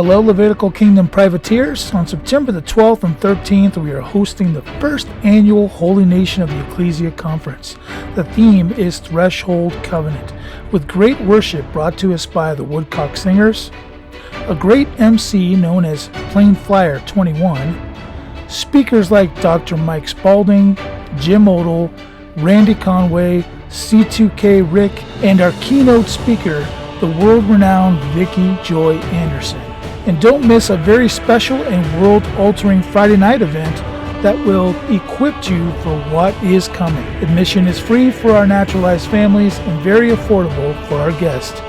Hello, Levitical Kingdom privateers. On September the 12th and 13th, we are hosting the first annual Holy Nation of the Ecclesia Conference. The theme is Threshold Covenant, with great worship brought to us by the Woodcock Singers, a great MC known as Plain Flyer 21, speakers like Dr. Mike Spalding, Jim Odell, Randy Conway, C2K Rick, and our keynote speaker, the world-renowned Vicky Joy Anderson. And don't miss a very special and world-altering Friday night event that will equip you for what is coming. Admission is free for our naturalized families and very affordable for our guests.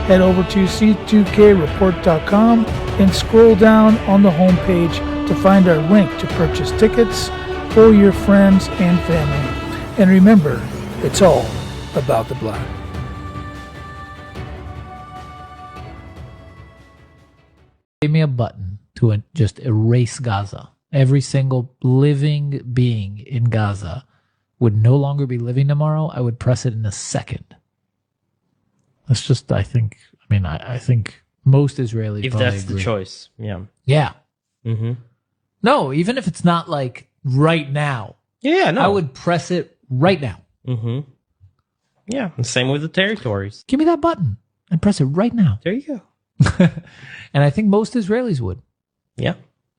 Head over to c2kreport.com and scroll down on the homepage to find our link to purchase tickets for your friends and family. And remember, it's all about the blood. Give me a button to just erase Gaza. Every single living being in Gaza would no longer be living tomorrow. I would press it in a second. That's just, I think most Israelis if probably that's agree. The choice. Yeah. Yeah. Mm-hmm. No, even if it's not like right now. Yeah, no. I would press it right now. Mm-hmm. Yeah, and same with the territories. Give me that button and press it right now. There you go. And I think most Israelis would. Yeah.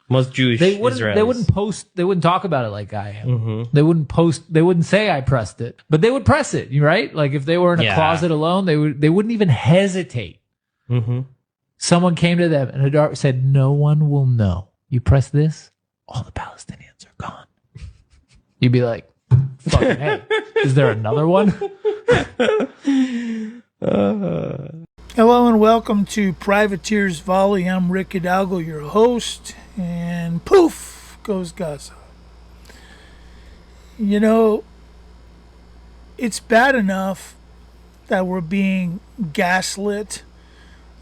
Most Jewish Israelis. They wouldn't post. They wouldn't talk about it like I am. Mm-hmm. They wouldn't post. They wouldn't say I pressed it, but they would press it. Right? Like if they were in a closet alone, they wouldn't even hesitate. Mm-hmm. Someone came to them and said, "No one will know. You press this, all the Palestinians are gone." You'd be like, "Fucking hey, is there another one?" Hello and welcome to Privateers Volley. I'm Rick Hidalgo, your host, and poof goes Gaza. You know, it's bad enough that we're being gaslit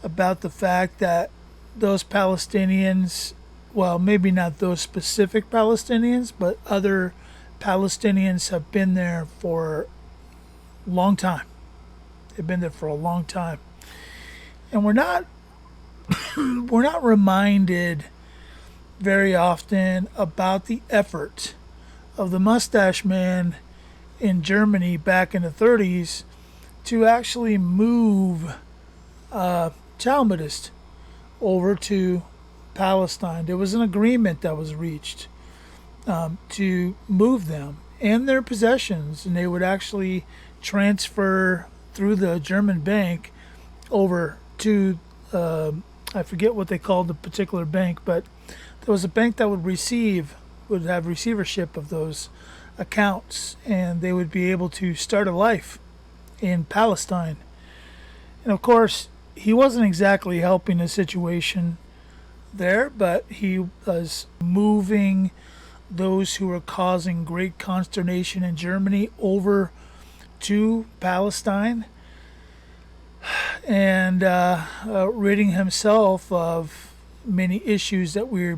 about the fact that those Palestinians, well, maybe not those specific Palestinians, but other Palestinians have been there for a long time. They've been there for a long time. And we're not reminded very often about the effort of the mustache man in Germany back in the 30s to actually move Talmudists over to Palestine. There was an agreement that was reached to move them and their possessions, and they would actually transfer through the German bank over to I forget what they called the particular bank, but there was a bank that would have receivership of those accounts, and they would be able to start a life in Palestine. And of course, he wasn't exactly helping the situation there, but he was moving those who were causing great consternation in Germany over to Palestine, and ridding himself of many issues that were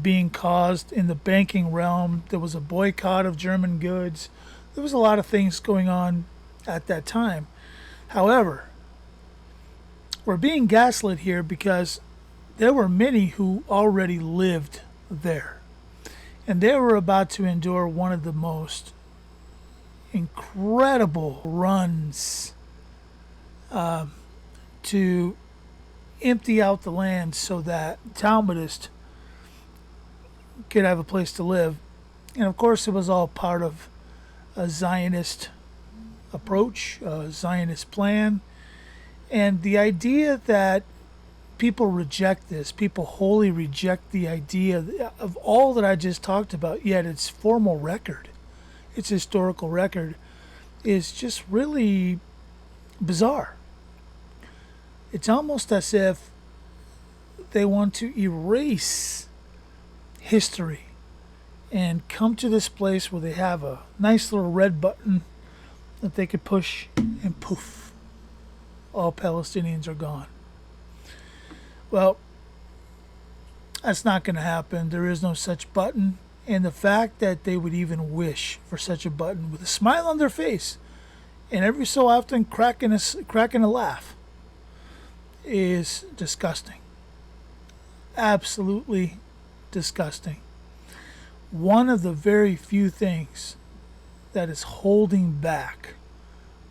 being caused in the banking realm. There was a boycott of German goods. There was a lot of things going on at that time. However, we're being gaslit here because there were many who already lived there, and they were about to endure one of the most incredible runs to empty out the land so that Talmudists could have a place to live. And of course, it was all part of a Zionist approach, a Zionist plan. And the idea that people reject this, people wholly reject the idea of all that I just talked about, yet its formal record, its historical record, is just really bizarre. It's almost as if they want to erase history and come to this place where they have a nice little red button that they could push, and poof, all Palestinians are gone. Well, that's not going to happen. There is no such button. And the fact that they would even wish for such a button with a smile on their face and every so often cracking a laugh is disgusting. absolutely disgusting. One of the very few things that is holding back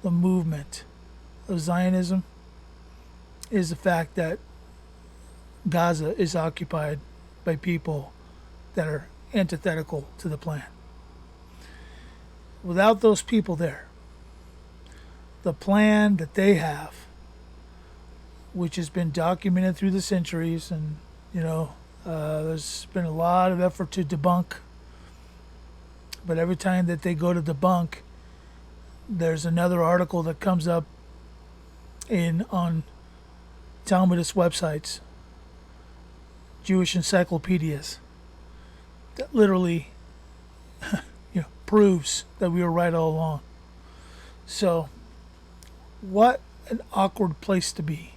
the movement of Zionism is the fact that Gaza is occupied by people that are antithetical to the plan. Without those people there, the plan that they have, which has been documented through the centuries, and there's been a lot of effort to debunk, but every time that they go to debunk, there's another article that comes up on Talmudist websites, Jewish encyclopedias, that literally proves that we were right all along. So, what an awkward place to be.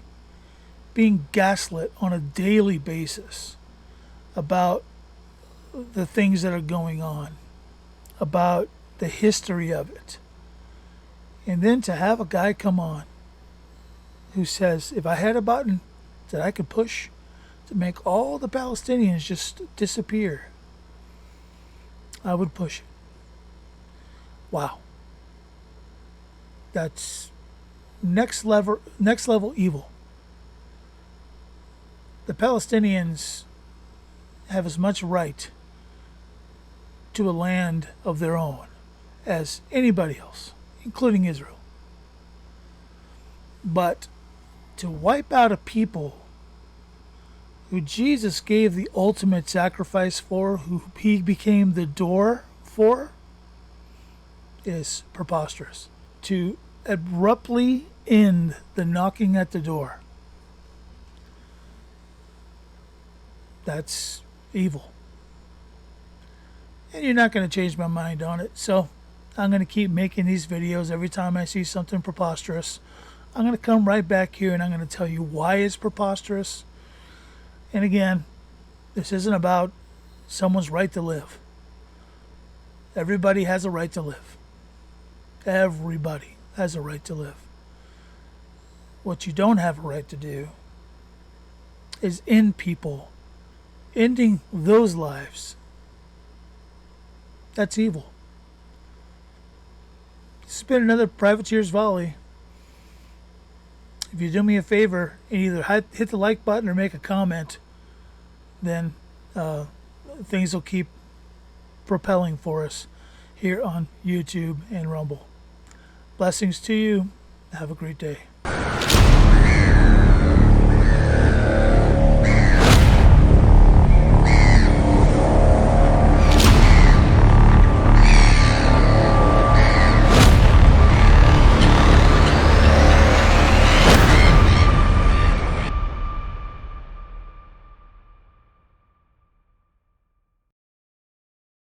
Being gaslit on a daily basis about the things that are going on, about the history of it. And then to have a guy come on who says, if I had a button that I could push to make all the Palestinians just disappear, I would push it. Wow. That's next level evil. The Palestinians have as much right to a land of their own as anybody else, including Israel. But to wipe out a people who Jesus gave the ultimate sacrifice for, who he became the door for, is preposterous. To abruptly end the knocking at the door, that's evil. And you're not going to change my mind on it, so I'm going to keep making these videos. Every time I see something preposterous, I'm going to come right back here and I'm going to tell you why it's preposterous. And again, this isn't about someone's right to live. Everybody has a right to live. Everybody has a right to live. What you don't have a right to do is end people. Ending those lives. That's evil. This has been another Privateer's Volley. If you do me a favor and either hit the like button or make a comment, then things will keep propelling for us here on YouTube and Rumble. Blessings to you. Have a great day.